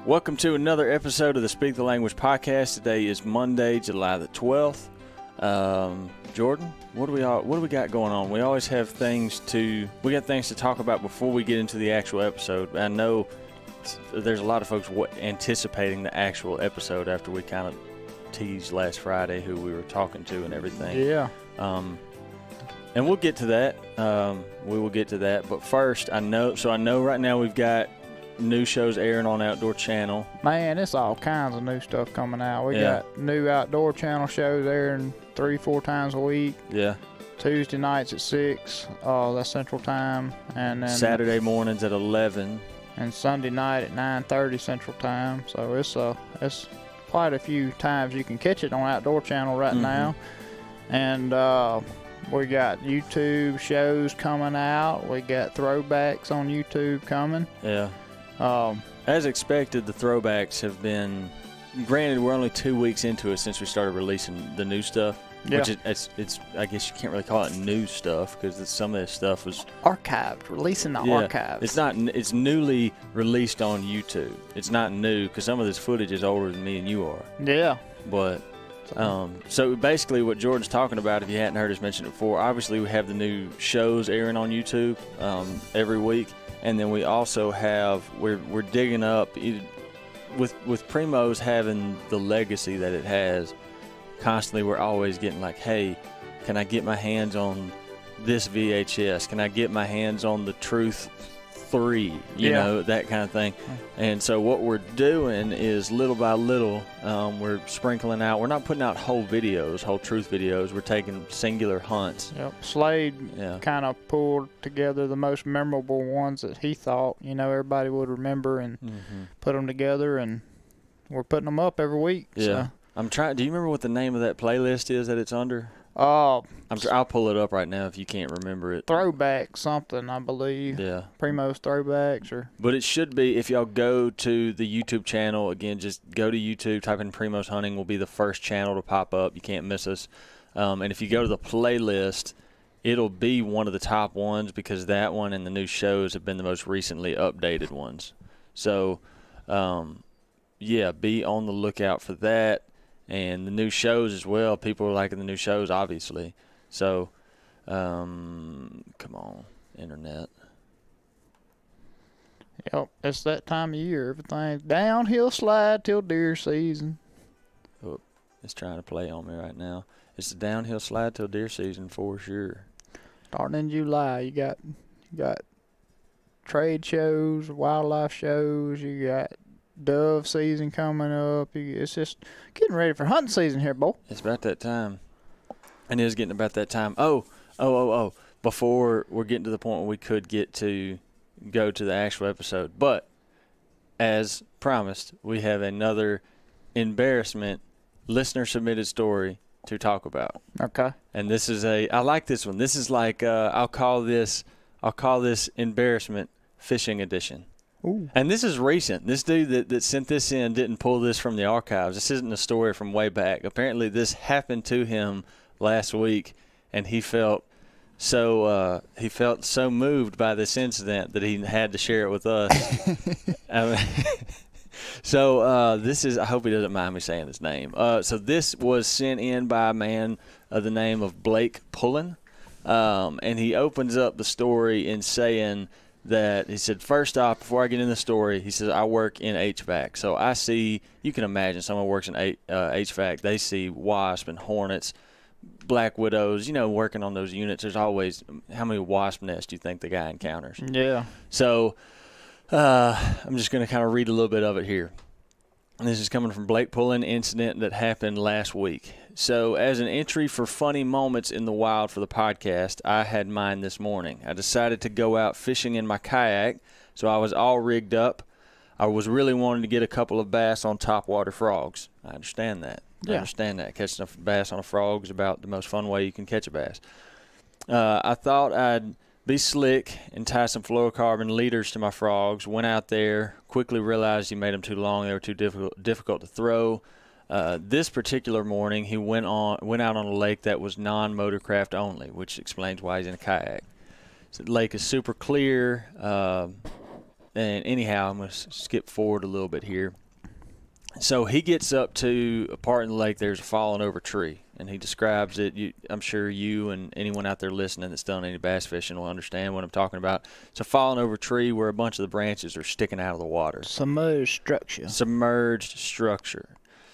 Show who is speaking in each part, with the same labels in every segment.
Speaker 1: Welcome to another episode of the Speak the Language podcast. Today is Monday, July the 12th. Jordan, what do we got going on? We always have things to talk about before we get into the actual episode. I know there's a lot of folks anticipating the actual episode after we kind of teased last Friday who we were talking to and everything.
Speaker 2: Yeah.
Speaker 1: And we'll get to that. We will get to that. But first, I know right now we've got new shows airing on Outdoor Channel.
Speaker 2: Man, it's all kinds of new stuff coming out. We got new Outdoor Channel shows airing 3-4 times a week.
Speaker 1: Yeah. Tuesday
Speaker 2: nights at 6, that's Central Time, and then
Speaker 1: Saturday mornings at 11,
Speaker 2: and Sunday night at 9:30 Central Time. So it's quite a few times you can catch it on Outdoor Channel right now. And we got YouTube shows coming out. We got throwbacks on YouTube coming.
Speaker 1: Yeah. As expected, the throwbacks have been, granted, we're only 2 weeks into it since we started releasing the new stuff.
Speaker 2: Yeah.
Speaker 1: Which it's I guess you can't really call it new stuff because some of this stuff was
Speaker 2: archived, releasing the archives.
Speaker 1: It's newly released on YouTube. It's not new because some of this footage is older than me and you are.
Speaker 2: Yeah.
Speaker 1: But so basically what Jordan's talking about, if you hadn't heard us mention it before, obviously we have the new shows airing on YouTube every week. And then we also have, we're digging up, with Primo's having the legacy that it has, constantly we're always getting like, hey, can I get my hands on this VHS? Can I get my hands on the Truth 3? You know, that kind of thing. And so what we're doing is little by little, we're sprinkling out. We're not putting out whole truth videos. We're taking singular hunts.
Speaker 2: Yep. Slade kind of pulled together the most memorable ones that he thought, everybody would remember and put them together, and we're putting them up every week.
Speaker 1: Yeah.
Speaker 2: So.
Speaker 1: Do you remember what the name of that playlist is that it's under?
Speaker 2: I'll
Speaker 1: pull it up right now if you can't remember it.
Speaker 2: Throwback something, I believe.
Speaker 1: Yeah.
Speaker 2: Primo's Throwbacks. But
Speaker 1: it should be, if y'all go to the YouTube channel, again, just go to YouTube, type in Primo's Hunting, will be the first channel to pop up. You can't miss us. And if you go to the playlist, it'll be one of the top ones because that one and the new shows have been the most recently updated ones. So, be on the lookout for that. And the new shows as well. People are liking the new shows, obviously. So, come on, Internet.
Speaker 2: Yep, it's that time of year. Everything's downhill slide till deer season.
Speaker 1: Oh, it's trying to play on me right now. It's the downhill slide till deer season for sure.
Speaker 2: Starting in July, you got trade shows, wildlife shows. You got dove season coming up. It's just getting ready for hunting season here, boy.
Speaker 1: It's about that time. And it is getting about that time. Oh. Before we're getting to the point where we could go to the actual episode. But as promised, we have another embarrassment listener-submitted story to talk about.
Speaker 2: Okay.
Speaker 1: And this is I like this one. This is like, I'll call this embarrassment fishing edition.
Speaker 2: Ooh.
Speaker 1: And this is recent. This dude that sent this in didn't pull this from the archives. This isn't a story from way back. Apparently, this happened to him last week, and he felt so moved by this incident that he had to share it with us. This is. I hope he doesn't mind me saying his name. So this was sent in by a man of the name of Blake Pullen, and he opens up the story in saying that he said, first off, before I get in the story, he says, I work in HVAC. So I see, you can imagine someone who works in HVAC, they see wasps and hornets, black widows, working on those units. There's always, how many wasp nests do you think the guy encounters?
Speaker 2: Yeah.
Speaker 1: So I'm just going to kind of read a little bit of it here. And this is coming from Blake Pullen, incident that happened last week. So as an entry for funny moments in the wild for the podcast, I had mine this morning. I decided to go out fishing in my kayak, so I was all rigged up. I was really wanting to get a couple of bass on topwater frogs. I understand that.
Speaker 2: Yeah.
Speaker 1: I understand that. Catching a bass on a frog is about the most fun way you can catch a bass. I thought I'd be slick and tie some fluorocarbon leaders to my frogs. Went out there, quickly realized you made them too long. They were too difficult to throw. This particular morning, he went out on a lake that was non-motorcraft only, which explains why he's in a kayak. So the lake is super clear. And anyhow, I'm going to skip forward a little bit here. So he gets up to a part in the lake. There's a fallen over tree, and he describes it. I'm sure you and anyone out there listening that's done any bass fishing will understand what I'm talking about. It's a fallen over tree where a bunch of the branches are sticking out of the water.
Speaker 2: Submerged structure.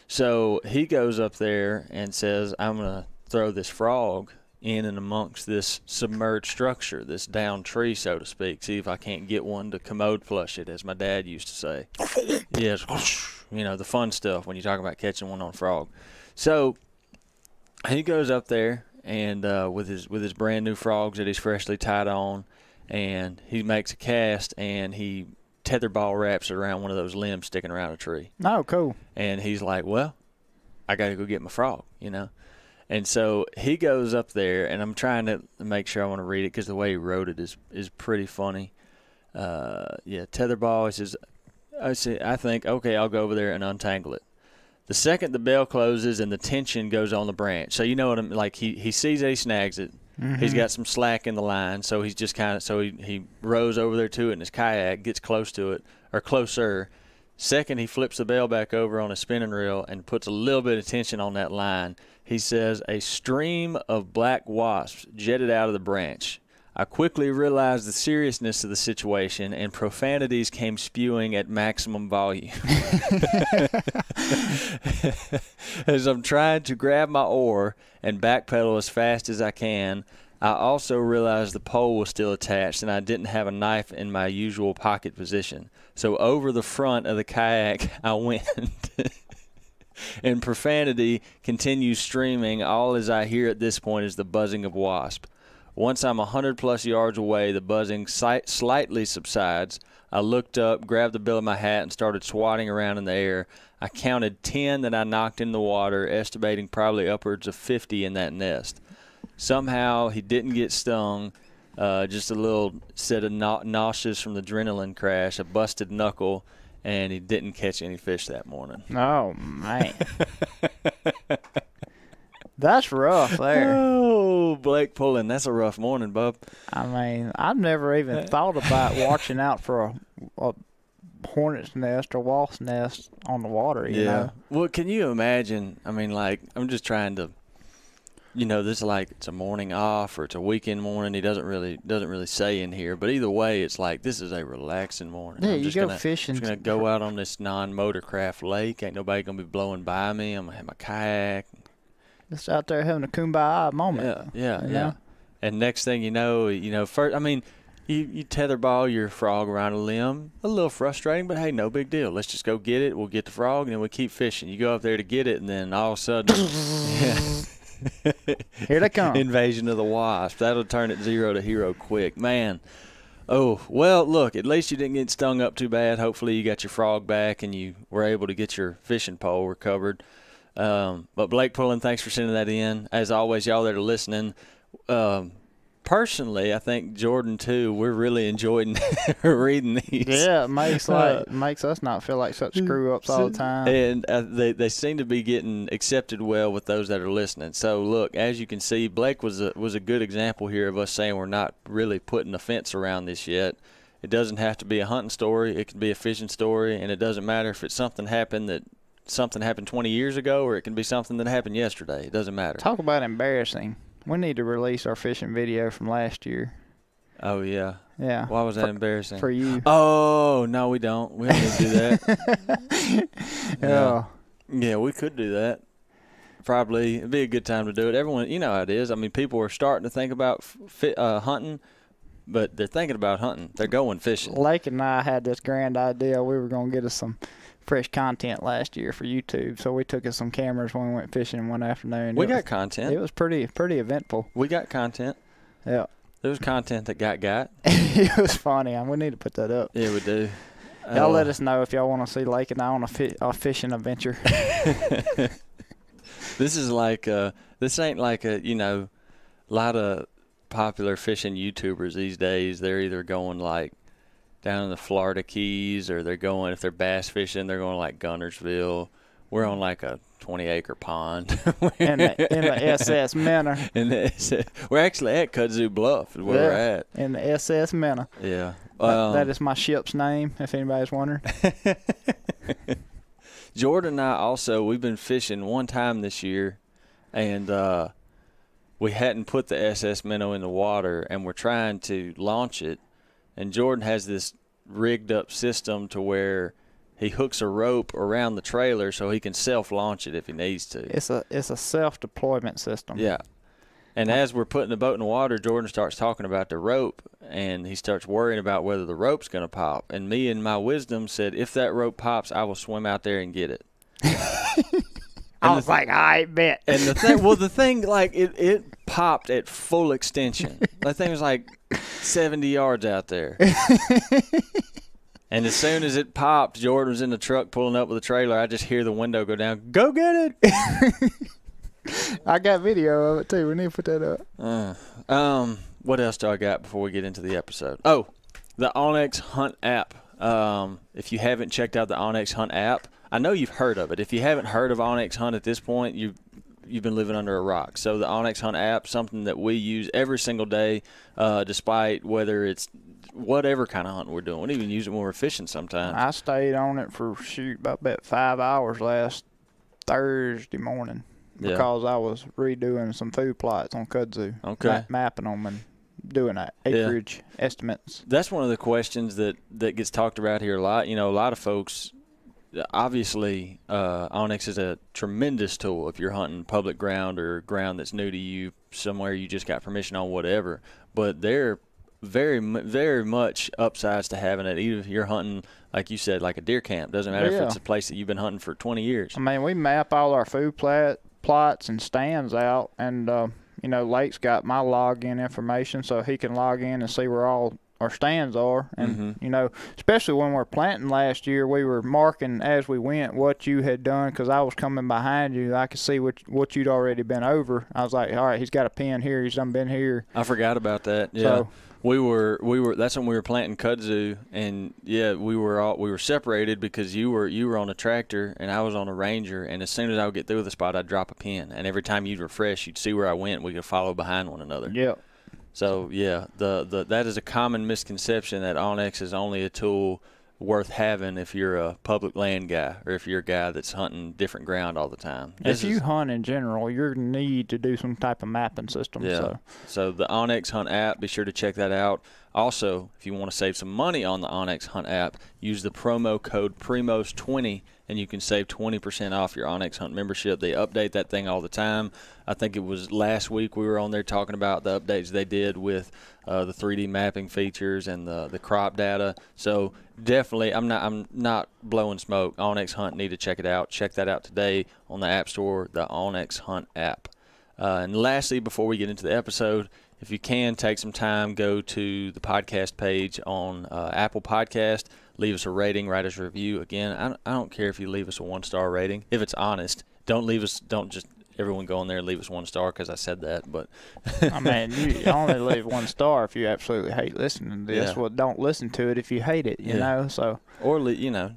Speaker 1: So he goes up there and says, I'm going to throw this frog in and amongst this submerged structure, this down tree, so to speak. See if I can't get one to commode flush it, as my dad used to say. Yes, the fun stuff when you talk about catching one on a frog. So he goes up there and with his brand new frogs that he's freshly tied on, and he makes a cast, and he tetherball wraps it around one of those limbs sticking around a tree.
Speaker 2: Oh, cool.
Speaker 1: And he's like, well, I got to go get my frog, And so he goes up there, and I'm trying to make sure I want to read it because the way he wrote it is pretty funny. Tetherball, he says, I think, okay, I'll go over there and untangle it. The second the bell closes and the tension goes on the branch. So you know what I'm like, he sees that he snags it. Mm-hmm. He's got some slack in the line, so he's just kind of, he rows over there to it in his kayak, gets close to it, or closer. Second, he flips the bell back over on his spinning reel and puts a little bit of tension on that line. He says, a stream of black wasps jetted out of the branch. I quickly realized the seriousness of the situation, and profanities came spewing at maximum volume. As I'm trying to grab my oar and backpedal as fast as I can, I also realized the pole was still attached and I didn't have a knife in my usual pocket position. So over the front of the kayak I went. And profanity continues streaming. All as I hear at this point is the buzzing of wasp. Once I'm 100+ yards away, the buzzing slightly subsides. I looked up, grabbed the bill of my hat, and started swatting around in the air. I counted 10 that I knocked in the water, estimating probably upwards of 50 in that nest. Somehow he didn't get stung, just a little set of nauseous from the adrenaline crash, a busted knuckle, and he didn't catch any fish that morning.
Speaker 2: Oh, man. That's rough there.
Speaker 1: Oh, Blake pulling. That's a rough morning, bub.
Speaker 2: I mean, I've never even thought about watching out for a hornet's nest or wasp nest on the water, you know?
Speaker 1: Well, can you imagine? I mean, like, I'm just trying to, this is like it's a morning off or it's a weekend morning. He doesn't really say in here, but either way, it's like this is a relaxing morning.
Speaker 2: Yeah,
Speaker 1: I'm just
Speaker 2: you go fishing.
Speaker 1: I'm just gonna go out on this non-motorcraft lake. Ain't nobody gonna be blowing by me. I'm gonna have my kayak.
Speaker 2: Just out there having a kumbaya moment.
Speaker 1: Yeah. And next thing you know, first, I mean, you tetherball your frog around a limb. A little frustrating, but hey, no big deal. Let's just go get it. We'll get the frog, and then we keep fishing. You go up there to get it, and then all of a sudden,
Speaker 2: here they come.
Speaker 1: Invasion of the wasp. That'll turn it 0 to hero quick, man. Oh, well, look, at least you didn't get stung up too bad. Hopefully you got your frog back and you were able to get your fishing pole recovered. But Blake Pullen, thanks for sending that in. As always, y'all that are listening, personally, I think Jordan too. We're really enjoying reading these.
Speaker 2: Yeah, it makes us not feel like such screw ups all the time.
Speaker 1: And they seem to be getting accepted well with those that are listening. So look, as you can see, Blake was a good example here of us saying we're not really putting a fence around this yet. It doesn't have to be a hunting story. It can be a fishing story, and it doesn't matter if it's something happened 20 years ago, or it can be something that happened yesterday. It doesn't matter.
Speaker 2: Talk about embarrassing. We need to release our fishing video from last year.
Speaker 1: Oh, yeah.
Speaker 2: Yeah.
Speaker 1: Why was that embarrassing?
Speaker 2: For you.
Speaker 1: Oh, no, we don't. We don't need to do that.
Speaker 2: Yeah.
Speaker 1: Yeah, we could do that. Probably. It'd be a good time to do it. Everyone, you know how it is. I mean, people are starting to think about hunting, but they're thinking about hunting. They're going fishing.
Speaker 2: Lake and I had this grand idea. We were going to get us some fresh content last year for YouTube, so we took us some cameras when we went fishing one afternoon.
Speaker 1: We got content.
Speaker 2: It was pretty eventful.
Speaker 1: We got content.
Speaker 2: Yeah.
Speaker 1: There was content that got.
Speaker 2: It was funny. We need to put that up.
Speaker 1: Yeah, we do.
Speaker 2: Y'all let us know if y'all want to see Lake and I on a fishing adventure.
Speaker 1: This is like this ain't like a lot of popular fishing YouTubers these days. They're either going like down in the Florida Keys, or they're going, if they're bass fishing, they're going like Gunnersville, We're on like a 20-acre pond.
Speaker 2: in the SS Minnow.
Speaker 1: We're actually at Kudzu Bluff is where we're at.
Speaker 2: In the SS Minnow.
Speaker 1: Yeah.
Speaker 2: That is my ship's name, if anybody's wondering.
Speaker 1: Jordan and I also, we've been fishing one time this year, and we hadn't put the SS Minnow in the water, and we're trying to launch it. And Jordan has this rigged up system to where he hooks a rope around the trailer so he can self-launch it if he needs to.
Speaker 2: It's a self-deployment system.
Speaker 1: Yeah. And as we're putting the boat in the water, Jordan starts talking about the rope, and he starts worrying about whether the rope's going to pop. And me and my wisdom said, if that rope pops, I will swim out there and get it.
Speaker 2: I was like, I bet.
Speaker 1: And the thing, like, it popped at full extension. That thing was like 70 yards out there. And as soon as it popped, Jordan was in the truck pulling up with the trailer. I just hear the window go down. Go get it.
Speaker 2: I got video of it, too. We need to put that up.
Speaker 1: What else do I got before we get into the episode? Oh, the Onyx Hunt app. If you haven't checked out the Onyx Hunt app, I know you've heard of it. If you haven't heard of Onyx Hunt at this point, you've been living under a rock. So the Onyx Hunt app, something that we use every single day, despite whether it's whatever kind of hunting we're doing. We even use it when we're fishing sometimes.
Speaker 2: I stayed on it for, about 5 hours last Thursday morning because I was redoing some food plots on Kudzu.
Speaker 1: Okay.
Speaker 2: Mapping them and doing acreage estimates.
Speaker 1: That's one of the questions that gets talked about here a lot. You know, a lot of folks, obviously, Onyx is a tremendous tool if you're hunting public ground or ground that's new to you, somewhere you just got permission on, whatever. But they're very, very much upsides to having it. Even if you're hunting, like you said, like a deer camp. Doesn't matter if it's a place that you've been hunting for 20 years.
Speaker 2: I mean, we map all our food plots and stands out, and Lake's got my login information, so he can log in and see where all our stands are. And especially when we're planting last year, we were marking as we went what you had done, because I was coming behind you. I could see what you'd already been over. I was like, all right, he's got a pin here, he's done been here.
Speaker 1: I forgot about that. Yeah. So, we were that's when we were planting kudzu, and we were separated because you were on a tractor and I was on a Ranger, and as soon as I would get through the spot, I'd drop a pin, and every time you'd refresh, you'd see where I went, and we could follow behind one another.
Speaker 2: Yeah.
Speaker 1: So that is a common misconception that Onyx is only a tool worth having if you're a public land guy or if you're a guy that's hunting different ground all the time.
Speaker 2: If you hunt in general, you need to do some type of mapping system.
Speaker 1: Yeah. So the Onyx Hunt app, be sure to check that out. Also, if you want to save some money on the Onyx Hunt app, use the promo code PRIMOS20 and you can save 20% off your Onyx Hunt membership. They update that thing all the time. I think it was last week we were on there talking about the updates they did with the 3D mapping features and the crop data. So definitely, I'm not blowing smoke. Onyx Hunt, need to check it out. Check that out today on the App Store, the Onyx Hunt app. And lastly, before we get into the episode, if you can, take some time, go to the podcast page on Apple Podcast. Leave us a rating, write us a review. Again, I don't care if you leave us a 1-star rating. If it's honest, don't just everyone go in there and leave us 1 star because I said that. But
Speaker 2: I mean, you only leave 1 star if you absolutely hate listening to this.
Speaker 1: Yeah.
Speaker 2: Well, don't listen to it if you hate it, you know. So
Speaker 1: or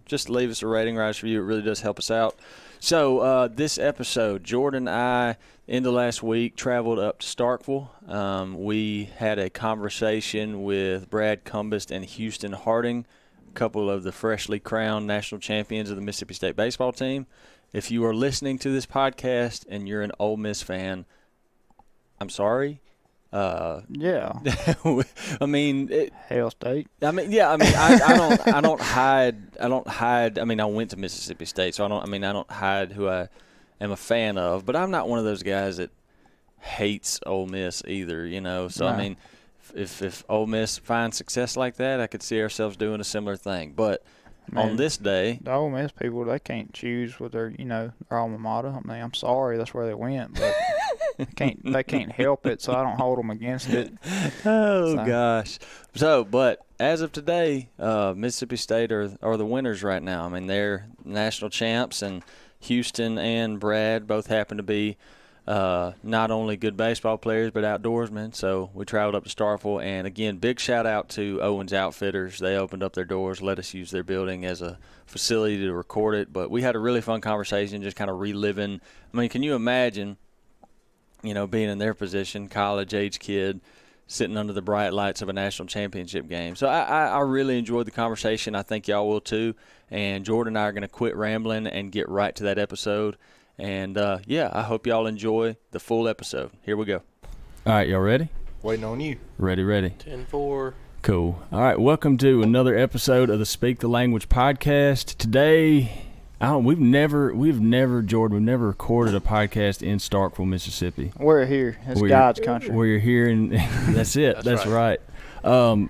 Speaker 1: just leave us a rating, write us a review. It really does help us out. So this episode, Jordan and I, in the last week, traveled up to Starkville. We had a conversation with Brad Cumbest and Houston Harding, a couple of the freshly crowned national champions of the Mississippi State baseball team. If you are listening to this podcast and you're an Ole Miss fan, I'm sorry.
Speaker 2: Yeah.
Speaker 1: I mean,
Speaker 2: Hail State.
Speaker 1: I mean, yeah. I mean, I don't hide. I mean, I went to Mississippi State, so I don't hide who I am a fan of. But I'm not one of those guys that hates Ole Miss either. So no. I mean, if Ole Miss finds success like that, I could see ourselves doing a similar thing. But on this day,
Speaker 2: the Ole Miss people, they can't choose with their alma mater. I mean, I'm sorry, that's where they went, but they can't help it, so I don't hold them against it.
Speaker 1: Gosh. So, but as of today, Mississippi State are the winners right now. I mean, they're national champs, and Houston and Brad both happen to be not only good baseball players but outdoorsmen. So we traveled up to Starkville, and again, big shout out to Owen's Outfitters. They opened up their doors, let us use their building as a facility to record it. But we had a really fun conversation, just kind of reliving. I mean, can you imagine, being in their position, college-age kid, sitting under the bright lights of a national championship game. So I really enjoyed the conversation. I think y'all will too. And Jordan and I are going to quit rambling and get right to that episode. And, I hope y'all enjoy the full episode. Here we go. All right, y'all ready?
Speaker 3: Waiting on you.
Speaker 1: Ready.
Speaker 4: 10-4.
Speaker 1: Cool. All right, welcome to another episode of the Speak the Language podcast. Today, we've never recorded a podcast in Starkville, Mississippi.
Speaker 2: We're here. It's God's country.
Speaker 1: We're here, and that's it. That's right.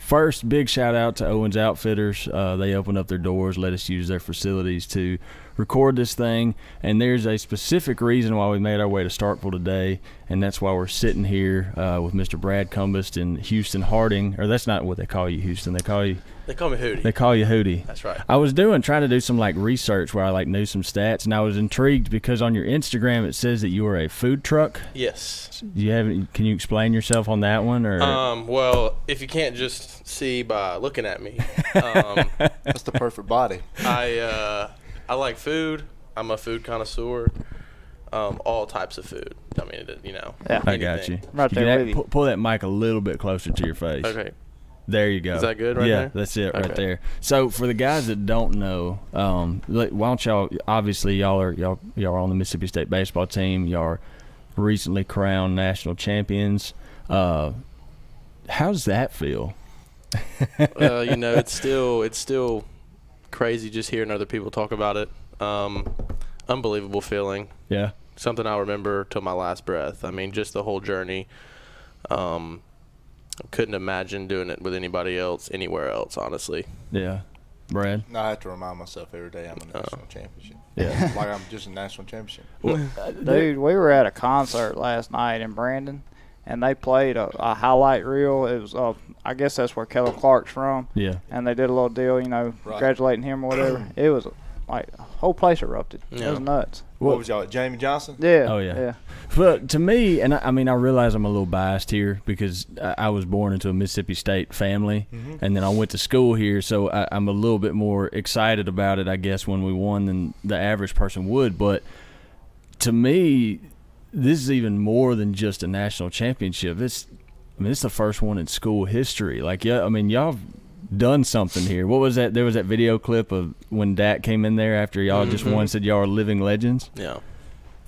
Speaker 1: First, big shout out to Owen's Outfitters. They opened up their doors, let us use their facilities to record this thing, and there's a specific reason why we made our way to Starkville today, and that's why we're sitting here with Mr. Brad Cumbest and Houston Harding. Or that's not what they call you, Houston. They call me Hootie. They call you Hootie.
Speaker 4: That's right.
Speaker 1: I was trying to do some research where I knew some stats, and I was intrigued because on your Instagram it says that you are a food truck.
Speaker 4: Yes.
Speaker 1: Can you explain yourself on that one? Or
Speaker 4: well, if you can't just see by looking at me,
Speaker 3: That's the perfect body.
Speaker 4: I like food. I'm a food connoisseur. All types of food. I mean,
Speaker 2: Yeah.
Speaker 1: I got you.
Speaker 2: Right there with you.
Speaker 1: Pull that mic a little bit closer to your face.
Speaker 4: Okay.
Speaker 1: There you go.
Speaker 4: Is that good right
Speaker 1: there?
Speaker 4: there?
Speaker 1: Yeah, that's it
Speaker 4: Okay.
Speaker 1: right there. So for the guys that don't know, why don't y'all? Obviously, y'all are on the Mississippi State baseball team. Y'all are recently crowned national champions. How's that feel?
Speaker 4: It's still crazy just hearing other people talk about it. Unbelievable feeling.
Speaker 1: Yeah.
Speaker 4: Something I'll remember till my last breath. I mean, just the whole journey. Couldn't imagine doing it with anybody else, anywhere else, honestly.
Speaker 1: Yeah. Brad?
Speaker 3: No, I have to remind myself every day I'm a national championship.
Speaker 1: Yeah.
Speaker 3: Like I'm just a national championship.
Speaker 2: Dude, we were at a concert last night in Brandon, and they played a highlight reel. It was, I guess that's where Keller Clark's from.
Speaker 1: Yeah.
Speaker 2: And they did a little deal, congratulating him or whatever. It was the whole place erupted.
Speaker 4: Yeah.
Speaker 2: It was nuts.
Speaker 3: What was y'all, Jamie Johnson?
Speaker 2: Yeah.
Speaker 1: Oh, yeah. But to me, and I realize I'm a little biased here because I was born into a Mississippi State family, and then I went to school here, so I'm a little bit more excited about it, I guess, when we won than the average person would. But to me, this is even more than just a national championship. It's the first one in school history. Y'all done something here. What was that? There was that video clip of when Dak came in there after y'all just won, said y'all are living legends.
Speaker 4: Yeah.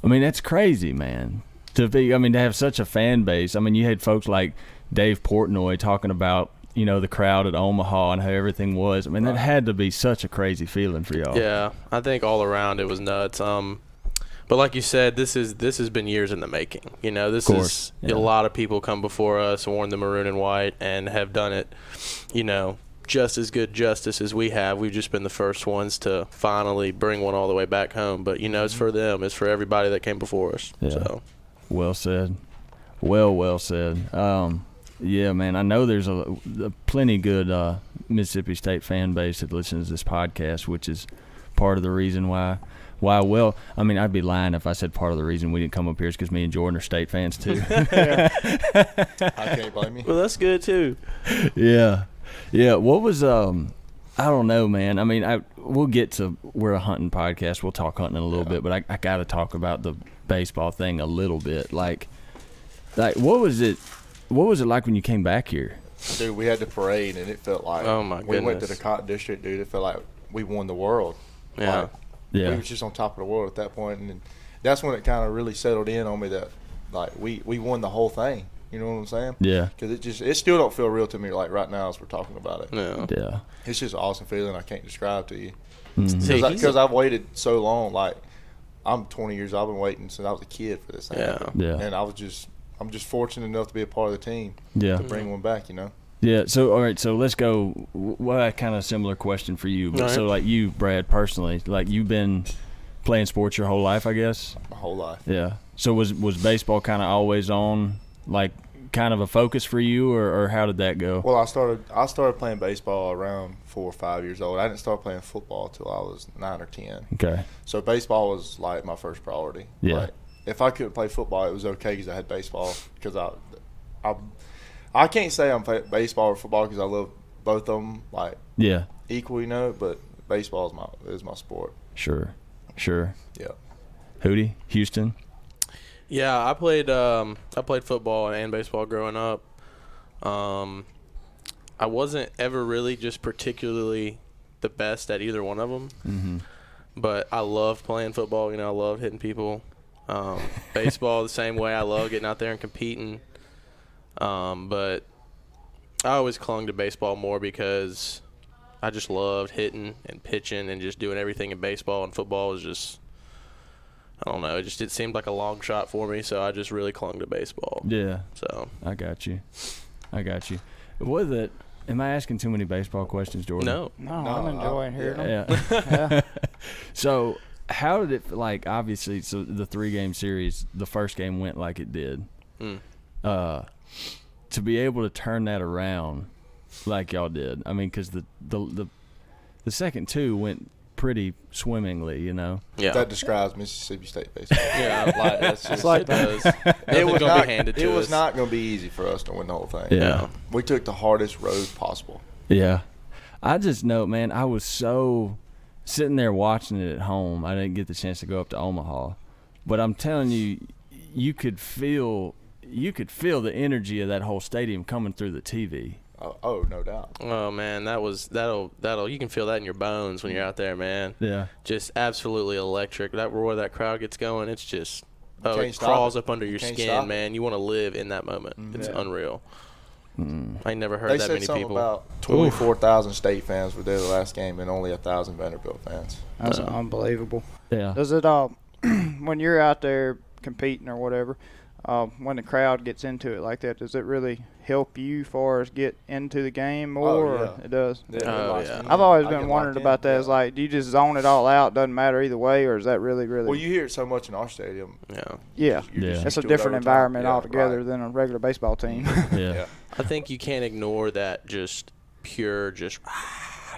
Speaker 1: That's crazy, man. To have such a fan base. You had folks like Dave Portnoy talking about, the crowd at Omaha and how everything was. That had to be such a crazy feeling for y'all.
Speaker 4: Yeah, I think all around it was nuts. But like you said, this has been years in the making. This is a lot of people come before us, worn the maroon and white, and have done it, just as good justice as we have. We've just been the first ones to finally bring one all the way back home. But, it's for them. It's for everybody that came before us.
Speaker 1: Yeah.
Speaker 4: So.
Speaker 1: Well said. Well said. Yeah, man, I know there's a plenty good Mississippi State fan base that listens to this podcast, which is part of the reason why. I'd be lying if I said part of the reason we didn't come up here is because me and Jordan are State fans, too.
Speaker 3: I can't blame you.
Speaker 4: Well, that's good, too.
Speaker 1: Yeah. Yeah, what was I don't know, man. We'll get to we're a hunting podcast. We'll talk hunting in a little bit, but I got to talk about the baseball thing a little bit. Like what was it like when you came back here?
Speaker 3: Dude, we had the parade, and it felt like
Speaker 4: oh my
Speaker 3: we went to
Speaker 4: goodness.
Speaker 3: the Cotton District, dude. It felt like we won the world.
Speaker 4: Yeah.
Speaker 3: We was just on top of the world at that point, and that's when it kind of really settled in on me that we won the whole thing. You know what I'm saying?
Speaker 1: Yeah.
Speaker 3: Because it still don't feel real to me right now as we're talking about it.
Speaker 4: Yeah.
Speaker 1: Yeah.
Speaker 3: It's just an awesome feeling I can't describe to you.
Speaker 1: Mm-hmm.
Speaker 3: Because I've waited so long. I'm 20 years. I've been waiting since I was a kid for this thing.
Speaker 1: Yeah.
Speaker 3: And I'm just fortunate enough to be a part of the team.
Speaker 1: Yeah.
Speaker 3: To bring one back.
Speaker 1: Yeah. So all right. So let's go. Well, kind of similar question for you. But so you, Brad, personally, you've been playing sports your whole life, I guess.
Speaker 3: My whole life.
Speaker 1: Yeah. So was baseball kind of always on? Kind of a focus for you, or how did that go?
Speaker 3: Well, I started playing baseball around 4 or 5 years old. I didn't start playing football until I was 9 or 10.
Speaker 1: Okay.
Speaker 3: So baseball was my first priority.
Speaker 1: Yeah.
Speaker 3: if I couldn't play football, it was okay because I had baseball. Because I can't say I'm baseball or football because I love both of them equally, but baseball is my sport.
Speaker 5: Sure.
Speaker 3: Yeah.
Speaker 5: Hootie, Houston.
Speaker 4: Yeah, I played football and baseball growing up. I wasn't ever really just particularly the best at either one of them, but I loved playing football. I loved hitting people. Baseball the same way. I love getting out there and competing. But I always clung to baseball more because I just loved hitting and pitching and just doing everything in baseball, and football was just, I don't know, it seemed like a long shot for me, so I just really clung to baseball.
Speaker 5: Yeah.
Speaker 4: So
Speaker 5: I got you. Was it? Am I asking too many baseball questions, Jordan?
Speaker 4: No,
Speaker 2: I'm enjoying hearing them.
Speaker 5: Yeah. So how did it, obviously, so the 3-game series, the first game went like it did. To be able to turn that around like y'all did, I mean, because the second 2 went pretty swimmingly,
Speaker 4: Yeah.
Speaker 3: That describes Mississippi State baseball.
Speaker 4: Yeah,
Speaker 3: that's just,
Speaker 2: it's like that.
Speaker 3: It was
Speaker 4: gonna be handed to
Speaker 3: It was
Speaker 4: us.
Speaker 3: not going to be easy for us to win the whole thing.
Speaker 5: Yeah.
Speaker 3: We took the hardest road possible.
Speaker 5: Yeah. I just know, man, I was so sitting there watching it at home. I didn't get the chance to go up to Omaha. But I'm telling you, you could feel the energy of that whole stadium coming through the TV.
Speaker 3: Oh, no doubt.
Speaker 4: Oh man, that'll you can feel that in your bones when you're out there, man.
Speaker 5: Yeah.
Speaker 4: Just absolutely electric. That roar that crowd gets going, it's just it
Speaker 3: stop
Speaker 4: crawls
Speaker 3: it.
Speaker 4: up under your
Speaker 3: Can't
Speaker 4: skin,
Speaker 3: stop
Speaker 4: man. You want to live in that moment. It's unreal. I ain't never heard
Speaker 3: They
Speaker 4: that
Speaker 3: said
Speaker 4: many
Speaker 3: something
Speaker 4: people.
Speaker 3: about 24,000 State fans were there the last game and only 1,000 Vanderbilt fans.
Speaker 2: That's unbelievable.
Speaker 5: Yeah.
Speaker 2: Does it when you're out there competing or whatever, when the crowd gets into it like that, does it really help you far as get into the game more?
Speaker 3: Oh, yeah.
Speaker 2: Or it does.
Speaker 4: Yeah.
Speaker 2: I've always
Speaker 3: I
Speaker 2: been
Speaker 3: get
Speaker 2: wondering
Speaker 3: locked
Speaker 2: about
Speaker 3: in.
Speaker 2: that. It's like, do you just zone it all out? Doesn't matter either way, or is that really?
Speaker 3: Well, you hear it so much in our stadium.
Speaker 4: Yeah.
Speaker 2: Yeah.
Speaker 3: You're just
Speaker 2: It's a
Speaker 3: used to it
Speaker 2: different
Speaker 3: over time.
Speaker 2: environment
Speaker 3: Yeah,
Speaker 2: altogether
Speaker 3: right.
Speaker 2: than a regular baseball team.
Speaker 5: Yeah.
Speaker 4: I think you can't ignore that just pure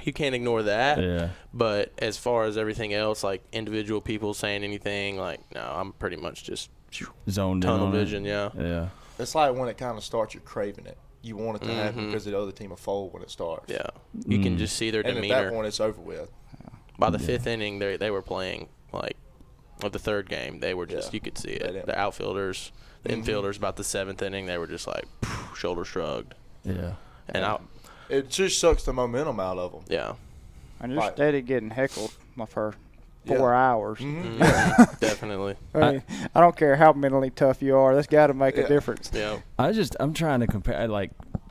Speaker 4: you can't ignore that.
Speaker 5: Yeah.
Speaker 4: But as far as everything else, like individual people saying anything, no, I'm pretty much just
Speaker 5: Zoned in
Speaker 4: tunnel
Speaker 5: on
Speaker 4: vision,
Speaker 5: it.
Speaker 4: yeah.
Speaker 3: It's like when it kind of starts, you're craving it. You want it to happen because the other team will fold when it starts.
Speaker 4: Yeah. You can just see their
Speaker 3: And
Speaker 4: demeanor.
Speaker 3: at that point, it's over with.
Speaker 4: By the 5th inning, they were playing, of the 3rd game, they were just, you could see it. The outfielders, the infielders, about the 7th inning, they were just shoulder shrugged.
Speaker 5: Yeah.
Speaker 4: And
Speaker 3: It just sucks the momentum out of them.
Speaker 4: yeah.
Speaker 2: And you're
Speaker 3: Right.
Speaker 2: steady getting heckled for 4
Speaker 3: Yeah.
Speaker 2: hours.
Speaker 4: Definitely.
Speaker 2: I mean, I don't care how mentally tough you are. That's got to make a difference.
Speaker 4: Yeah.
Speaker 5: I'm trying to compare,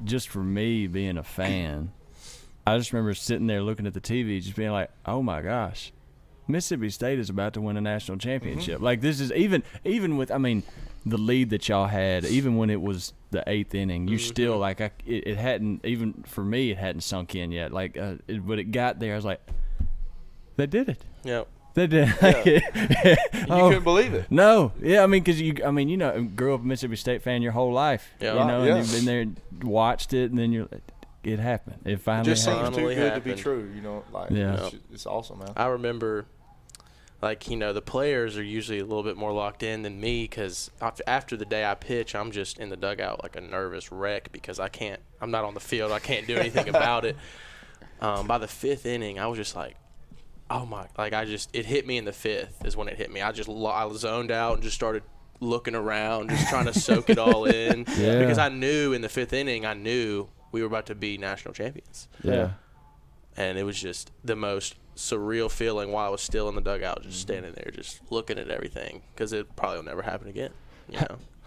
Speaker 5: just for me being a fan, I just remember sitting there looking at the TV just being like, oh my gosh, Mississippi State is about to win a national championship. This is even with, the lead that y'all had, even when it was the 8th inning, you still, it hadn't, even for me, it hadn't sunk in yet. But it got there, I was like, they did it.
Speaker 4: Yep.
Speaker 5: They did.
Speaker 3: You couldn't believe it.
Speaker 5: No, yeah, because grew up a Mississippi State fan your whole life,
Speaker 4: Yeah.
Speaker 5: and
Speaker 3: Yeah.
Speaker 5: you've been there, watched it, and then it happened. It
Speaker 3: It
Speaker 5: finally
Speaker 3: just seems
Speaker 5: happened.
Speaker 3: too
Speaker 4: Finally
Speaker 3: good to be
Speaker 4: happened.
Speaker 3: true.
Speaker 5: Yeah.
Speaker 3: It's awesome, man.
Speaker 4: I remember, the players are usually a little bit more locked in than me because after the day I pitch, I'm just in the dugout like a nervous wreck because I'm not on the field. I can't do anything about it. By the 5th inning, I was just like, oh my, it hit me in the 5th is when it hit me. I zoned out and just started looking around, just trying to soak it all in.
Speaker 5: Yeah.
Speaker 4: Because I knew in the 5th inning, we were about to be national champions.
Speaker 5: Yeah.
Speaker 4: And it was just the most surreal feeling while I was still in the dugout, just standing there, just looking at everything, because it probably will never happen again.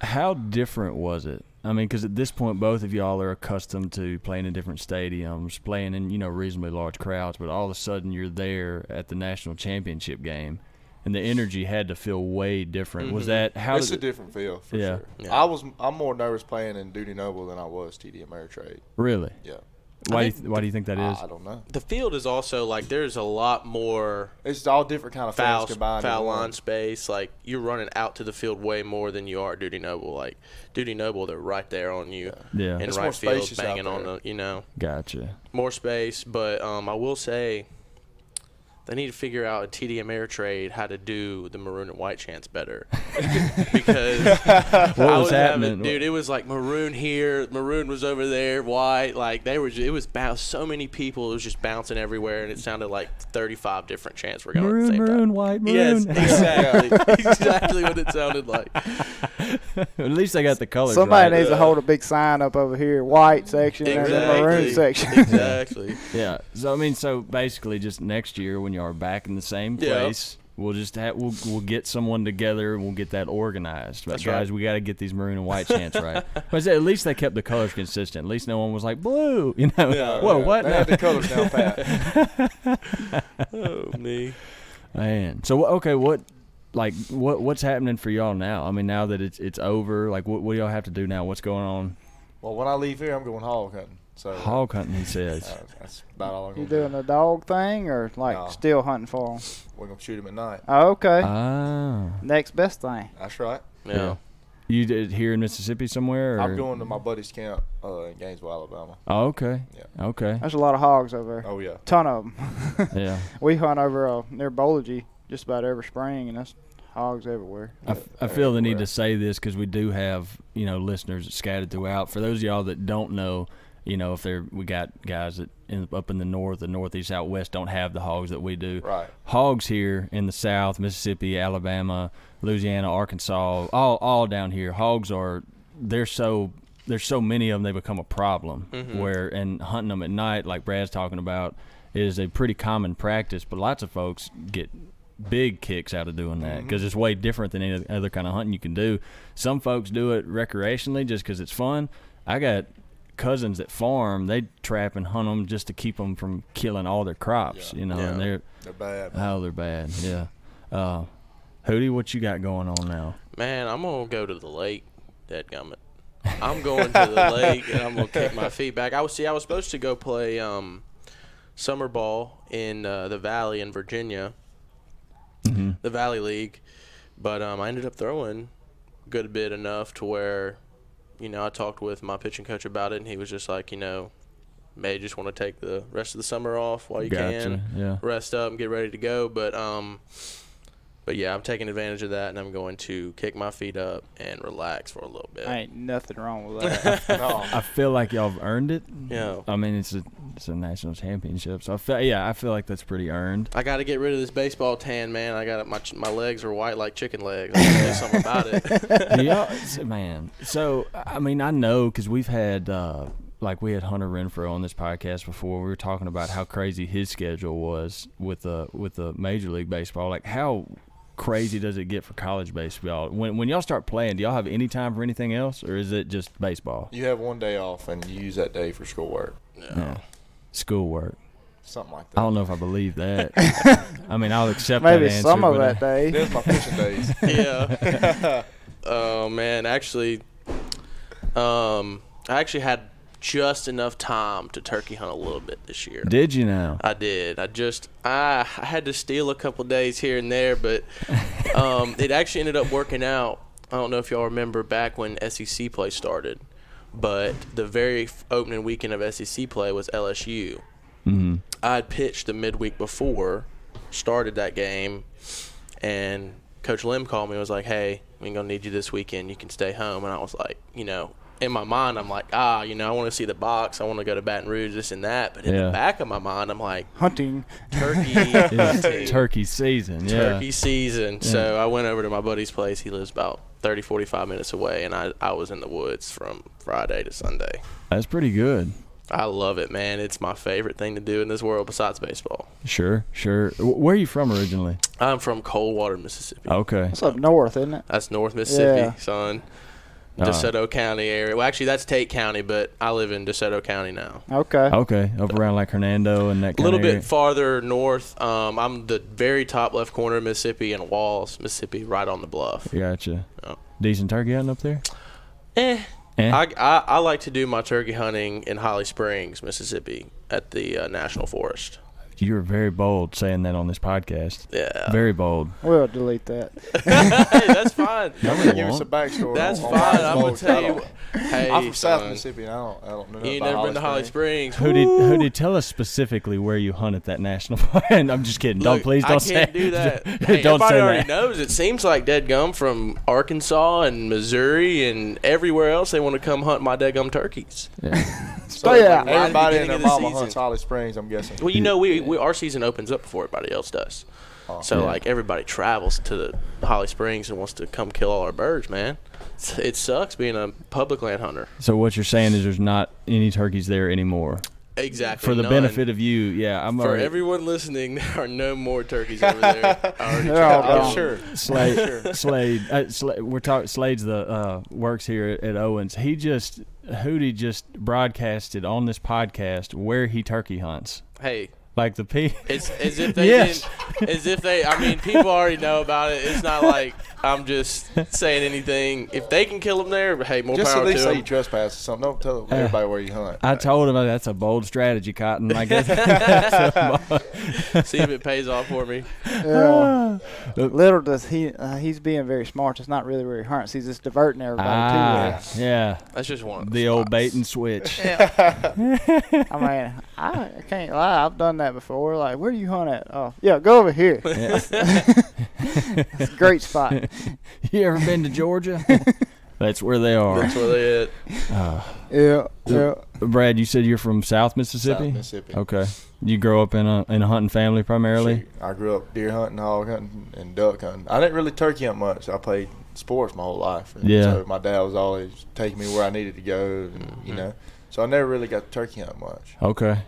Speaker 5: How different was it? Because at this point, both of y'all are accustomed to playing in different stadiums, playing in reasonably large crowds, but all of a sudden you're there at the national championship game, and the energy had to feel way different. Was that how?
Speaker 3: It's a different feel for sure.
Speaker 4: Yeah.
Speaker 3: I'm more nervous playing in Duty Noble than I was TD Ameritrade.
Speaker 5: Really?
Speaker 3: Yeah.
Speaker 5: Why do you think that is?
Speaker 3: I don't know.
Speaker 4: The field is also there's a lot more
Speaker 3: It's all different kind of fans combined.
Speaker 4: foul
Speaker 3: in one.
Speaker 4: line space. You're running out to the field way more than you are at Duty Noble. Duty Noble, they're right there on you.
Speaker 5: Yeah.
Speaker 4: In
Speaker 3: It's
Speaker 4: right
Speaker 3: more
Speaker 4: field,
Speaker 3: spacious out
Speaker 4: banging on
Speaker 3: there.
Speaker 4: the
Speaker 5: Gotcha.
Speaker 4: more space. But I will say, they need to figure out a TD Ameritrade how to do the maroon and white chants better. Because
Speaker 5: what was happening?
Speaker 4: Dude, it was like maroon here, maroon was over there, white. Like it was so many people, it was just bouncing everywhere, and it sounded like 35 different chants were going
Speaker 5: maroon,
Speaker 4: at the same
Speaker 5: maroon,
Speaker 4: time.
Speaker 5: white, maroon.
Speaker 4: Yes, exactly. Exactly what it sounded like.
Speaker 5: At least they got the colors
Speaker 2: Somebody
Speaker 5: right.
Speaker 2: needs to hold a big sign up over here, white section and the maroon section.
Speaker 4: Exactly.
Speaker 5: Yeah. So I mean, so basically, just next year when you are back in the same place, we'll just we'll get someone together and we'll get that organized. But
Speaker 4: That's
Speaker 5: guys,
Speaker 4: right.
Speaker 5: we got to get these maroon and white chants right. But at least they kept the colors consistent. At least no one was like blue. You know?
Speaker 4: Yeah,
Speaker 5: Whoa, what?
Speaker 3: They had the colors down pat.
Speaker 4: Oh, me.
Speaker 5: Man. So okay, what's happening for y'all now? I mean, now that it's over, like what do y'all have to do now? What's going on?
Speaker 3: Well, when I leave here, I'm going hog hunting. So
Speaker 5: Hog hunting, he says.
Speaker 3: that's about all I'm
Speaker 2: You
Speaker 3: going to do.
Speaker 2: doing the dog thing or like
Speaker 3: No.
Speaker 2: still hunting for them?
Speaker 3: We're going to shoot them at night.
Speaker 2: Oh, okay.
Speaker 5: Ah.
Speaker 2: Next best thing.
Speaker 3: That's right.
Speaker 4: Yeah.
Speaker 5: You did here in Mississippi somewhere? Or?
Speaker 3: I'm going to my buddy's camp in Gainesville, Alabama.
Speaker 5: Oh, okay.
Speaker 3: Yeah.
Speaker 5: Okay.
Speaker 2: There's a lot of hogs over there.
Speaker 3: Oh, yeah.
Speaker 2: Ton of them.
Speaker 5: Yeah.
Speaker 2: We hunt over near Bowlergy just about every spring, and that's hogs everywhere.
Speaker 5: I feel the need to say this because we do have, listeners scattered throughout. For those of y'all that don't know, if we got guys that up in the north, the northeast, out west don't have the hogs that we do.
Speaker 3: Right.
Speaker 5: Hogs here in the south, Mississippi, Alabama, Louisiana, Arkansas, all down here. Hogs there's so many of them they become a problem.
Speaker 4: Mm-hmm.
Speaker 5: And hunting them at night, like Brad's talking about, is a pretty common practice. But lots of folks get big kicks out of doing that because it's way different than any other kind of hunting you can do. Some folks do it recreationally just because it's fun. I got cousins that farm, they trap and hunt them just to keep them from killing all their crops, and they're
Speaker 3: bad.
Speaker 5: Oh, they're bad. Yeah. Hootie, what you got going on now?
Speaker 4: Man, I'm going to go to the lake, dadgummit. I'm going to the lake, and I'm going to kick my feet back. I was supposed to go play summer ball in the Valley in Virginia, the Valley League, but I ended up throwing a good bit enough to where, I talked with my pitching coach about it, and he was just like, may just want to take the rest of the summer off while you can, rest up and get ready to go. But yeah, I'm taking advantage of that, and I'm going to kick my feet up and relax for a little bit.
Speaker 2: Ain't nothing wrong with that.
Speaker 3: No.
Speaker 5: I feel like y'all have earned it.
Speaker 4: Yeah.
Speaker 5: I mean, it's a national championship, so I feel like that's pretty earned.
Speaker 4: I got to get rid of this baseball tan, man. I got my legs are white like chicken legs. I got to do something about it.
Speaker 5: Yeah, man. So I mean, I know because we've had we had Hunter Renfro on this podcast before. We were talking about how crazy his schedule was with the Major League Baseball. Like how crazy does it get for college baseball? When y'all start playing, do y'all have any time for anything else, or is it just baseball?
Speaker 3: You have one day off, and you use that day for schoolwork.
Speaker 5: Yeah. Schoolwork.
Speaker 3: Something like that.
Speaker 5: I don't know if I believe that. I mean, I'll accept
Speaker 2: Maybe
Speaker 5: that answer.
Speaker 2: some of that day.
Speaker 3: There's my fishing days.
Speaker 4: Yeah. Oh man, actually, I actually had just enough time to turkey hunt a little bit this year.
Speaker 5: Did you now?
Speaker 4: I did. I had to steal a couple days here and there, but it actually ended up working out. I don't know if y'all remember back when SEC play started, but the very opening weekend of SEC play was LSU.
Speaker 5: Mm-hmm.
Speaker 4: I had pitched the midweek before, started that game, and Coach Lim called me and was like, hey, we're going to need you this weekend. You can stay home. And I was like, in my mind, I'm like, I want to see the box. I want to go to Baton Rouge, this and that. But in the back of my mind, I'm like,
Speaker 2: hunting.
Speaker 4: Turkey.
Speaker 5: Turkey season, yeah.
Speaker 4: Turkey season. Yeah. So I went over to my buddy's place. He lives about 30, 45 minutes away, and I was in the woods from Friday to Sunday.
Speaker 5: That's pretty good.
Speaker 4: I love it, man. It's my favorite thing to do in this world besides baseball.
Speaker 5: Sure. Where are you from originally?
Speaker 4: I'm from Coldwater, Mississippi.
Speaker 5: Okay.
Speaker 2: That's up north, isn't it?
Speaker 4: That's North Mississippi, son. DeSoto County area. Well, actually, that's Tate County, but I live in DeSoto County now.
Speaker 2: Okay.
Speaker 5: Up around like Hernando and that kind
Speaker 4: a little
Speaker 5: of
Speaker 4: bit
Speaker 5: area.
Speaker 4: farther north. I'm the very top left corner of Mississippi and Walls, Mississippi, right on the bluff.
Speaker 5: Gotcha.
Speaker 4: Oh.
Speaker 5: Decent turkey hunting up there?
Speaker 4: I like to do my turkey hunting in Holly Springs, Mississippi, at the National Forest.
Speaker 5: You're very bold saying that on this podcast.
Speaker 4: Yeah.
Speaker 5: Very bold.
Speaker 2: We'll delete that.
Speaker 4: Hey, that's fine.
Speaker 3: Give us a backstory.
Speaker 4: That's
Speaker 3: on
Speaker 4: fine.
Speaker 3: my
Speaker 4: I'm gonna
Speaker 3: boat.
Speaker 4: tell you. Hey,
Speaker 3: I'm from South
Speaker 4: son,
Speaker 3: Mississippi, and I don't know.
Speaker 4: You ain't
Speaker 3: about
Speaker 4: never been to Holly
Speaker 3: Springs.
Speaker 4: Springs.
Speaker 5: Who did tell us specifically where you hunt at that national park? I'm just kidding.
Speaker 4: Look,
Speaker 5: Please don't say
Speaker 4: I can't do that. Hey,
Speaker 5: don't
Speaker 4: everybody
Speaker 5: say
Speaker 4: already
Speaker 5: that.
Speaker 4: knows. It seems like deadgum from Arkansas and Missouri and everywhere else they want to come hunt my deadgum turkeys.
Speaker 5: Yeah.
Speaker 2: So, yeah.
Speaker 4: right at the
Speaker 3: Everybody and
Speaker 4: beginning
Speaker 3: their
Speaker 4: of the
Speaker 3: mama
Speaker 4: season.
Speaker 3: hunts Holly Springs, I'm guessing.
Speaker 4: Well, you know, we our season opens up before everybody else does. So,
Speaker 5: Yeah.
Speaker 4: like, everybody travels to the Holly Springs and wants to come kill all our birds, man. It sucks being a public land hunter.
Speaker 5: So what you're saying is there's not any turkeys there anymore.
Speaker 4: Exactly.
Speaker 5: For the
Speaker 4: none.
Speaker 5: benefit of you, yeah. I'm
Speaker 4: For
Speaker 5: already,
Speaker 4: everyone listening, there are no more turkeys over there. I already
Speaker 2: They're all
Speaker 4: tried.
Speaker 2: gone.
Speaker 3: I'm sure.
Speaker 5: Slade, we're talking. Slade's the works here at Owens. Hootie just broadcasted on this podcast where he turkey hunts.
Speaker 4: Hey,
Speaker 5: Like the
Speaker 4: it's as if they
Speaker 5: Yes.
Speaker 4: didn't. As if they. I mean, people already know about it. It's not like I'm just saying anything. If they can kill them there, hey, more
Speaker 3: Just
Speaker 4: power
Speaker 3: at least
Speaker 4: to
Speaker 3: say you
Speaker 4: them.
Speaker 3: trespass or something. Don't tell everybody where you hunt.
Speaker 5: I told him that's a bold strategy, Cotton. I guess.
Speaker 4: See if it pays off for me.
Speaker 2: Yeah. Little does he's being very smart. It's not really where he hunts. He's just diverting everybody to
Speaker 5: Yeah.
Speaker 4: That's just one. Of
Speaker 5: The old bait and switch.
Speaker 2: it. I mean, I can't lie. I've done that before. Like, where do you hunt at? Oh, yeah, go over here. It's a great spot.
Speaker 5: You ever been to Georgia? That's where they are.
Speaker 4: That's where they at.
Speaker 2: Yeah.
Speaker 5: Brad, you said you're from South Mississippi?
Speaker 3: South Mississippi.
Speaker 5: Okay. You grow up in a hunting family primarily?
Speaker 3: Shoot, I grew up deer hunting, hog hunting, and duck hunting. I didn't really turkey hunt much. I played sports my whole life. And
Speaker 5: Yeah.
Speaker 3: So my dad was always taking me where I needed to go, and, you know. So I never really got to turkey hunt much.
Speaker 5: Okay.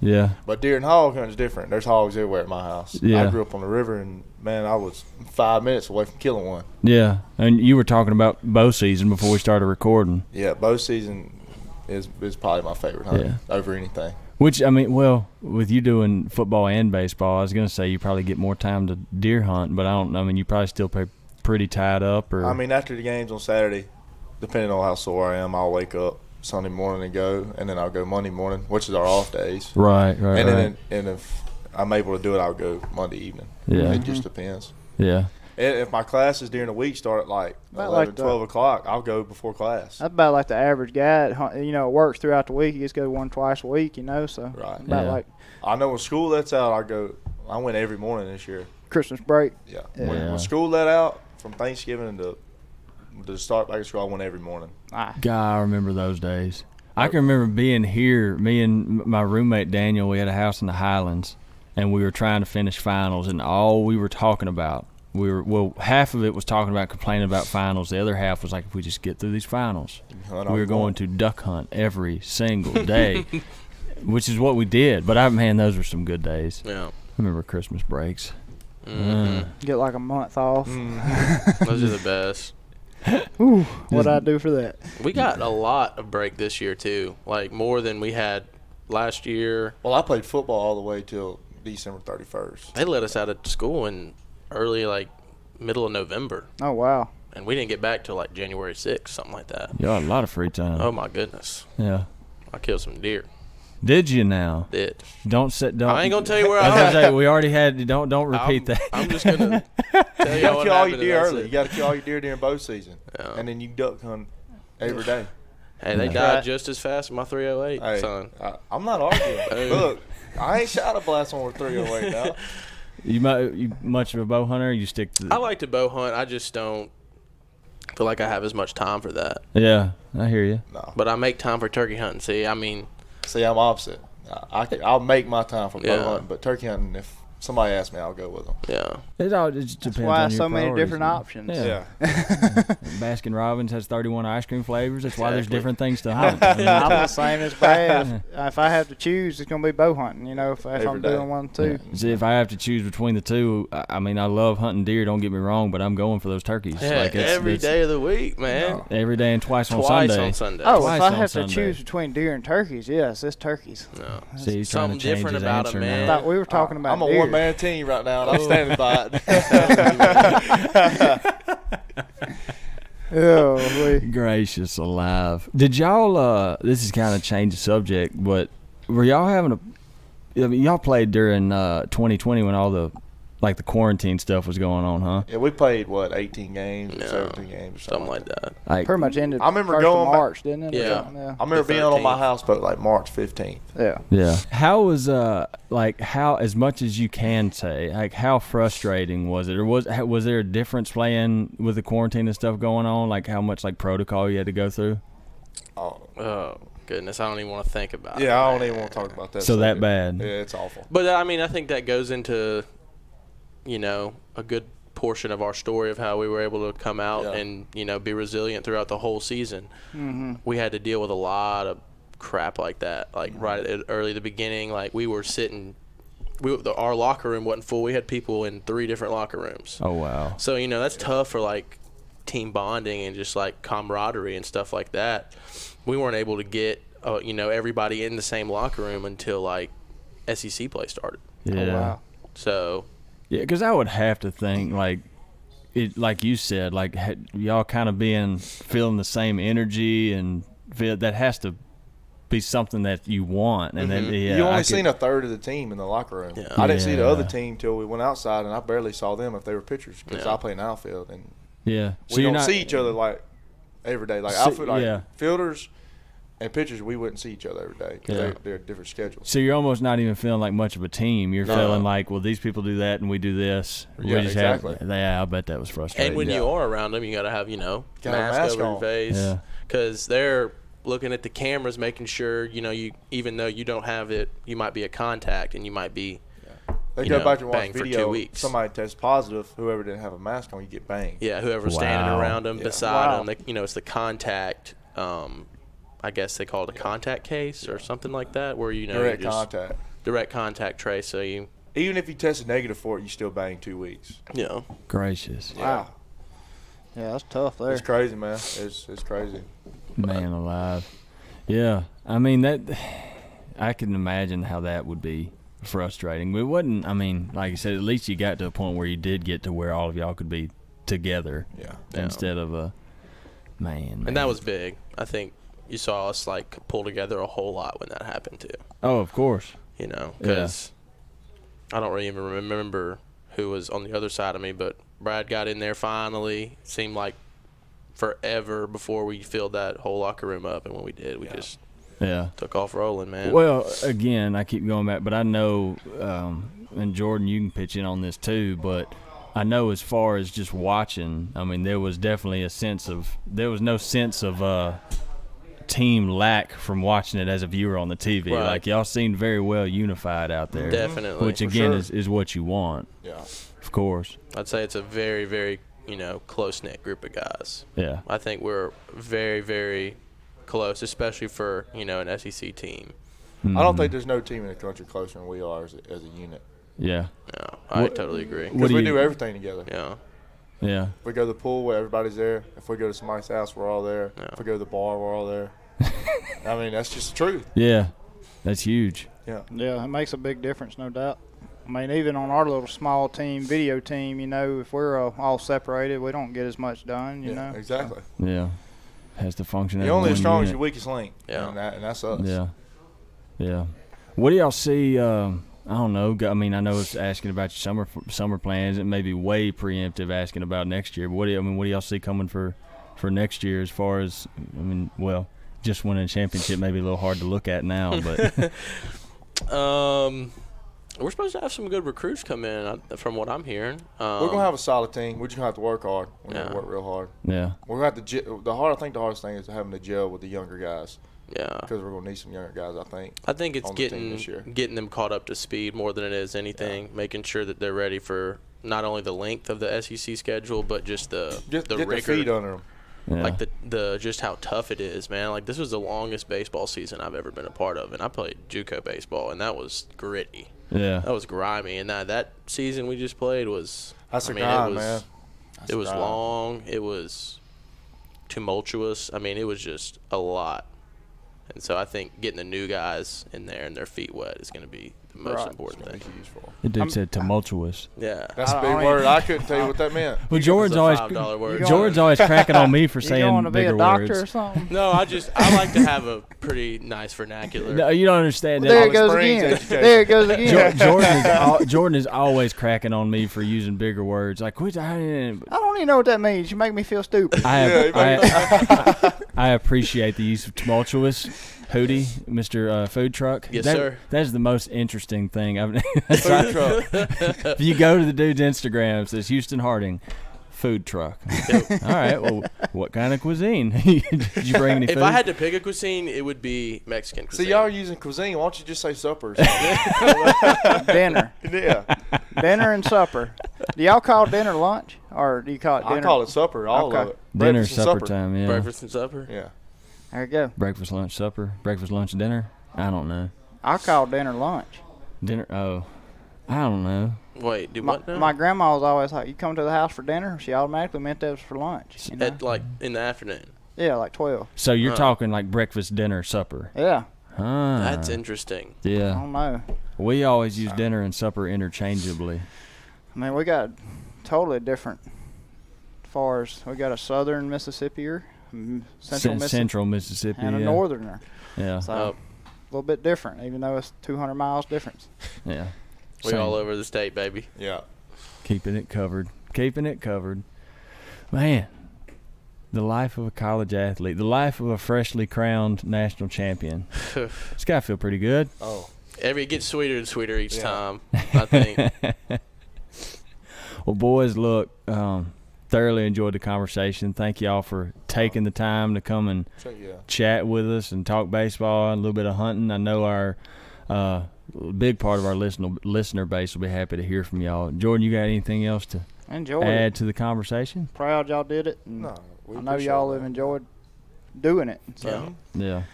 Speaker 5: Yeah.
Speaker 3: But deer and hog hunting is different. There's hogs everywhere at my house.
Speaker 5: Yeah.
Speaker 3: I grew up on the river, and, man, I was 5 minutes away from killing one.
Speaker 5: Yeah. And you were talking about bow season before we started recording.
Speaker 3: Yeah, bow season is probably my favorite hunt over anything.
Speaker 5: Which, I mean, well, with you doing football and baseball, I was going to say you probably get more time to deer hunt, but I mean, you probably still pretty tied up. Or
Speaker 3: I mean, after the games on Saturday, depending on how sore I am, I'll wake up Sunday morning and go, and then I'll go Monday morning, which is our off days.
Speaker 5: Right.
Speaker 3: And then and if I'm able to do it, I'll go Monday evening.
Speaker 5: Yeah.
Speaker 3: It just depends.
Speaker 5: Yeah.
Speaker 3: And if my classes during the week start at like
Speaker 2: About
Speaker 3: 11,
Speaker 2: like
Speaker 3: 12 o'clock, I'll go before class.
Speaker 2: That's about like the average guy. Works throughout the week. He just goes twice a week, so.
Speaker 3: Right.
Speaker 2: About
Speaker 5: Yeah.
Speaker 2: like
Speaker 3: I know when school lets out, I went every morning this year.
Speaker 2: Christmas break.
Speaker 3: Yeah.
Speaker 2: Yeah.
Speaker 3: When school let out, from Thanksgiving to start back to school, I went every morning.
Speaker 5: God, I remember those days. I can remember being here, me and my roommate Daniel, we had a house in the Highlands, and we were trying to finish finals, and all we were talking about, half of it was talking about complaining about finals. The other half was like, if we just get through these finals, we were going to duck hunt every single day, which is what we did. But, man, those were some good days.
Speaker 4: Yeah.
Speaker 5: I remember Christmas breaks.
Speaker 2: Get like a month off.
Speaker 4: Those are the best.
Speaker 2: Ooh, what'd I do for that?
Speaker 4: We got a lot of break this year too, like more than we had last year.
Speaker 3: Well, I played football all the way till December 31st.
Speaker 4: They let us out of school in early, like middle of November,
Speaker 2: Oh, wow.
Speaker 4: and we didn't get back till like January 6th, something like that.
Speaker 5: You had a lot of free time.
Speaker 4: Oh my goodness,
Speaker 5: Yeah.
Speaker 4: I killed some deer.
Speaker 5: Did you now?
Speaker 4: Did
Speaker 5: Don't.
Speaker 4: I ain't gonna tell you where
Speaker 5: I was
Speaker 4: I
Speaker 5: gonna say, we already had. Don't repeat that.
Speaker 4: I'm just gonna tell
Speaker 3: You
Speaker 4: you
Speaker 3: got to
Speaker 4: what
Speaker 3: kill all your
Speaker 4: happened.
Speaker 3: deer
Speaker 4: and that's
Speaker 3: early.
Speaker 4: it.
Speaker 3: You got to kill all your deer during bow season.
Speaker 4: Yeah.
Speaker 3: And then you duck hunt every day.
Speaker 4: Hey, they
Speaker 2: That's
Speaker 4: died
Speaker 2: right.
Speaker 4: just as fast as my 308,
Speaker 3: Hey,
Speaker 4: son.
Speaker 3: I'm not arguing.
Speaker 4: Hey.
Speaker 3: Look, I ain't shot a blast on with 308 now.
Speaker 5: You much of a bow hunter? Or you stick to.
Speaker 4: I like to bow hunt. I just don't feel like I have as much time for that.
Speaker 5: Yeah, I hear you.
Speaker 3: No.
Speaker 4: But I make time for turkey hunting. See, I mean,
Speaker 3: See, I'm opposite. I'll make my time for bow
Speaker 4: Yeah.
Speaker 3: hunting, but turkey hunting, if somebody asks me, I'll go with them.
Speaker 4: yeah.
Speaker 5: It all just depends
Speaker 2: That's why
Speaker 5: on your
Speaker 2: so many
Speaker 5: priorities.
Speaker 2: different options.
Speaker 5: Yeah. Baskin Robbins has 31 ice cream flavors. That's why there's
Speaker 4: Exactly.
Speaker 5: different things to hunt.
Speaker 2: I'm the same as Brad. If I have to choose, it's gonna be bow hunting. If
Speaker 3: Every
Speaker 2: I'm
Speaker 3: day.
Speaker 2: doing one too.
Speaker 5: See, if I have to choose between the two, I mean, I love hunting deer. Don't get me wrong, but I'm going for those turkeys.
Speaker 4: Yeah, every day of the week, man.
Speaker 5: Every day and twice on
Speaker 4: Twice
Speaker 5: Sunday.
Speaker 4: on Sunday.
Speaker 2: Oh,
Speaker 5: Twice
Speaker 2: if I
Speaker 5: on
Speaker 2: have
Speaker 5: Sunday.
Speaker 2: to choose between deer and turkeys, yes, it's turkeys.
Speaker 4: No.
Speaker 5: See, he's trying
Speaker 4: Something
Speaker 5: to change
Speaker 4: different
Speaker 5: his
Speaker 4: about
Speaker 5: answer
Speaker 4: 'em,
Speaker 2: I
Speaker 4: man.
Speaker 5: now.
Speaker 2: thought we were talking about
Speaker 3: I'm a
Speaker 2: deer.
Speaker 3: one-man team right now, and I'm standing by it.
Speaker 2: Oh,
Speaker 5: Gracious alive. Did y'all, this is kind of change the subject, but were y'all having I mean, y'all played during 2020 when all the quarantine stuff was going on, huh?
Speaker 3: Yeah, we played 18 games, 17 games, or
Speaker 4: something like that.
Speaker 2: Pretty much ended.
Speaker 3: I remember
Speaker 2: first
Speaker 3: going
Speaker 2: of March, didn't it?
Speaker 4: Yeah.
Speaker 3: I remember being on my houseboat like March 15th.
Speaker 2: Yeah.
Speaker 5: Yeah. How was how, as much as you can say, like how frustrating was it, or was there a difference playing with the quarantine and stuff going on? Like how much protocol you had to go through?
Speaker 4: Oh goodness, I don't even want to think about it.
Speaker 3: Yeah, I don't even want to talk about that.
Speaker 5: So that bad?
Speaker 3: Yeah, it's awful.
Speaker 4: But I mean, I think that goes into, a good portion of our story of how we were able to come out and be resilient throughout the whole season.
Speaker 2: Mm-hmm.
Speaker 4: We had to deal with a lot of crap like that, right at early the beginning. We were sitting, our locker room wasn't full. We had people in 3 different locker rooms.
Speaker 5: Oh wow.
Speaker 4: So that's tough for team bonding and just camaraderie and stuff like that. We weren't able to get everybody in the same locker room until SEC play started.
Speaker 5: Yeah.
Speaker 2: Oh, wow.
Speaker 4: So.
Speaker 5: Yeah, because I would have to think like you said, y'all kind of feeling the same energy, and that has to be something that you want. And then
Speaker 3: you only seen a third of the team in the locker room.
Speaker 4: Yeah.
Speaker 3: I didn't see the other team till we went outside, and I barely saw them if they were pitchers because I play in outfield, and
Speaker 5: so
Speaker 3: we don't see each other every day. Outfield, fielders and pitchers, we wouldn't see each other every day because they're different schedules.
Speaker 5: So you're almost not even feeling much of a team. You're feeling well, these people do that and we do this.
Speaker 3: Yeah, exactly.
Speaker 5: I bet that was frustrating.
Speaker 4: And when you are around them, you got to have, mask over your face because they're looking at the cameras, making sure, even though you don't have it, you might be a contact and you might be,
Speaker 3: they go back and watch
Speaker 4: banged
Speaker 3: video.
Speaker 4: For 2 weeks.
Speaker 3: Somebody tests positive. Whoever didn't have a mask on, you get banged.
Speaker 4: Yeah, whoever's standing around them, beside them, it's the contact. I guess they call it a contact case or something like that, where direct contact trace. So
Speaker 3: even if you tested negative for it, you still bang 2 weeks.
Speaker 4: Yeah.
Speaker 5: Gracious.
Speaker 2: Wow. Yeah, that's tough there.
Speaker 3: It's crazy, man. It's crazy.
Speaker 5: Man alive. Yeah. I mean, I can imagine how that would be frustrating. But it wasn't, like you said, at least you got to a point where you did get to where all of y'all could be together.
Speaker 3: Yeah.
Speaker 5: Instead of a man.
Speaker 4: And that was big. I think you saw us pull together a whole lot when that happened too.
Speaker 5: Oh, of course.
Speaker 4: Because I don't really even remember who was on the other side of me, but Brad got in there finally. It seemed like forever before we filled that whole locker room up, and when we did, we just took off rolling, man.
Speaker 5: Well, again, I keep going back, but I know, and Jordan, you can pitch in on this too, but I know as far as just watching, there was definitely there was no sense of team lack from watching it as a viewer on the TV.
Speaker 4: Right.
Speaker 5: Y'all seemed very well unified out there.
Speaker 4: Definitely.
Speaker 5: Which again is what you want.
Speaker 3: Yeah.
Speaker 5: Of course.
Speaker 4: I'd say it's a very, very, close-knit group of guys.
Speaker 5: Yeah.
Speaker 4: I think we're very, very close, especially for, an SEC team.
Speaker 3: Mm-hmm. I don't think there's no team in the country closer than we are as a unit.
Speaker 5: Yeah.
Speaker 4: Yeah, I totally agree.
Speaker 3: Because we do everything together.
Speaker 4: Yeah.
Speaker 5: Yeah.
Speaker 3: If we go to the pool, where everybody's there. If we go to somebody's house, we're all there.
Speaker 4: Yeah.
Speaker 3: If we go to the bar, we're all there. That's just the truth.
Speaker 5: Yeah. That's huge.
Speaker 3: Yeah.
Speaker 2: Yeah, it makes a big difference, no doubt. Even on our little small team, video team, if we're all separated, we don't get as much done, you know.
Speaker 3: Exactly.
Speaker 5: Yeah. Has to function as
Speaker 3: You're only
Speaker 5: one
Speaker 3: as strong
Speaker 5: unit.
Speaker 3: as your weakest link.
Speaker 4: Yeah.
Speaker 3: And that's us.
Speaker 5: Yeah. Yeah. What do y'all see? I don't know. I know it's asking about your summer plans. It may be way preemptive asking about next year. But what do y'all see coming for next year as far as just winning a championship may be a little hard to look at now, but
Speaker 4: we're supposed to have some good recruits come in, from what I'm hearing.
Speaker 3: We're gonna have a solid team. We're just gonna have to work hard. We're gonna work real hard.
Speaker 5: Yeah.
Speaker 3: We're gonna have to. I think the hardest thing is having to gel with the younger guys.
Speaker 4: Yeah.
Speaker 3: Because we're gonna need some younger guys.
Speaker 4: I think it's getting them caught up to speed more than it is anything. Making sure that they're ready for not only the length of the SEC schedule, but just the
Speaker 3: get
Speaker 4: rigor.
Speaker 3: Their feet under them.
Speaker 5: Yeah.
Speaker 4: The just how tough it is, man. This was the longest baseball season I've ever been a part of, and I played JUCO baseball, and that was gritty.
Speaker 5: Yeah.
Speaker 4: That was grimy, and that season we just played was.
Speaker 3: Man.
Speaker 4: It was long. It was tumultuous. It was just a lot. And so I think getting the new guys in there and their feet wet is going to be the most important thing.
Speaker 5: The dude said tumultuous.
Speaker 4: Yeah.
Speaker 3: That's a big word. I couldn't tell you what that meant.
Speaker 5: Well, George's always cracking on me for saying
Speaker 2: going to be
Speaker 5: bigger
Speaker 2: a doctor
Speaker 5: words.
Speaker 2: Or something?
Speaker 4: No, I like to have a pretty nice vernacular.
Speaker 5: No, you don't understand.
Speaker 2: Well, there it goes again. There it goes again.
Speaker 5: Jordan is always cracking on me for using bigger words. Like,
Speaker 2: I don't even know what that means. You make me feel stupid.
Speaker 5: I appreciate the use of tumultuous. Hootie, Mr. Food Truck.
Speaker 4: Yes, sir.
Speaker 5: That is the most interesting thing I've.
Speaker 3: Food truck.
Speaker 5: If you go to the dude's Instagram, it says Houston Harding. Food truck. All right. Well, what kind of cuisine? Did you bring any food?
Speaker 4: If I had to pick a cuisine, it would be Mexican cuisine.
Speaker 3: See, y'all are using cuisine. Why don't you just say supper?
Speaker 2: Dinner.
Speaker 3: Yeah.
Speaker 2: Dinner and supper. Do y'all call dinner lunch, or do you call it dinner?
Speaker 3: I call it supper. All of it.
Speaker 5: Dinner, supper time. Yeah.
Speaker 4: Breakfast and supper.
Speaker 3: Yeah.
Speaker 2: There you go.
Speaker 5: Breakfast, lunch, supper. Breakfast, lunch, dinner. I don't know.
Speaker 2: I call dinner lunch.
Speaker 5: Dinner. Oh, I don't know.
Speaker 4: Wait, do what now?
Speaker 2: My grandma was always like, "You come to the house for dinner." She automatically meant that was for lunch. You know?
Speaker 4: At like in the afternoon.
Speaker 2: Yeah, like 12.
Speaker 5: So you're talking like breakfast, dinner, supper.
Speaker 2: Yeah.
Speaker 4: That's interesting.
Speaker 2: I
Speaker 5: Yeah.
Speaker 2: don't know.
Speaker 5: We always use dinner and supper interchangeably.
Speaker 2: I mean, we got totally different. As far as we got a southern Mississippier,
Speaker 5: Central Mississippi,
Speaker 2: and a northerner.
Speaker 5: Yeah.
Speaker 2: So a little bit different, even though it's 200 miles difference.
Speaker 5: Yeah.
Speaker 4: We all over the state, baby.
Speaker 3: Yeah.
Speaker 5: Keeping it covered. Keeping it covered. Man, the life of a college athlete, the life of a freshly crowned national champion. It's got to feel pretty good.
Speaker 3: Oh.
Speaker 4: It gets sweeter and sweeter each time, I think.
Speaker 5: Well, boys, look, thoroughly enjoyed the conversation. Thank y'all for taking the time to come and chat with us and talk baseball and a little bit of hunting. I know our big part of our listener base will be happy to hear from y'all. Jordan, you got anything else to add to the conversation?
Speaker 2: Proud y'all did it. And
Speaker 3: No,
Speaker 2: I know y'all have enjoyed doing it. So.
Speaker 5: Yeah.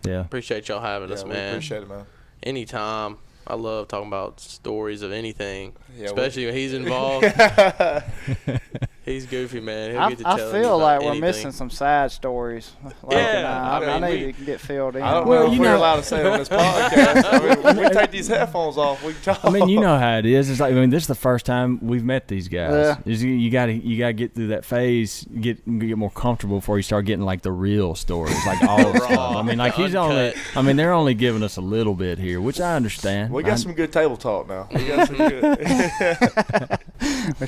Speaker 4: Appreciate y'all having us,
Speaker 3: we
Speaker 4: man.
Speaker 3: appreciate it, man.
Speaker 4: Anytime. I love talking about stories of anything,
Speaker 3: Yeah,
Speaker 4: especially when he's involved. He's goofy, man. He'll get to
Speaker 2: I
Speaker 4: tell
Speaker 2: feel
Speaker 4: me
Speaker 2: like
Speaker 4: about
Speaker 2: we're
Speaker 4: anything.
Speaker 2: missing some sad stories. I need to get filled in.
Speaker 3: I don't know if we're allowed to say it on this podcast. I mean, when we take these headphones off, we can talk.
Speaker 5: I mean, you know how it is. It's like, I mean, this is the first time we've met these guys.
Speaker 2: Yeah.
Speaker 5: You gotta get through that phase, get more comfortable before you start getting like the real stories, like all the stuff. I mean, like they're only giving us a little bit here, which I understand.
Speaker 3: We got some good table talk now. We got some good.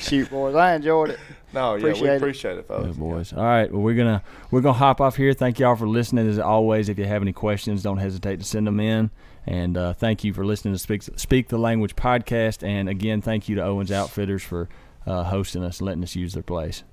Speaker 2: Shoot, boys, I enjoyed it.
Speaker 3: No, yeah, we appreciate it, folks.
Speaker 5: Good boys. All right, well, we're gonna hop off here. Thank y'all for listening. As always, if you have any questions, don't hesitate to send them in. And thank you for listening to Speak the Language podcast. And again, thank you to Owen's Outfitters for hosting us and letting us use their place.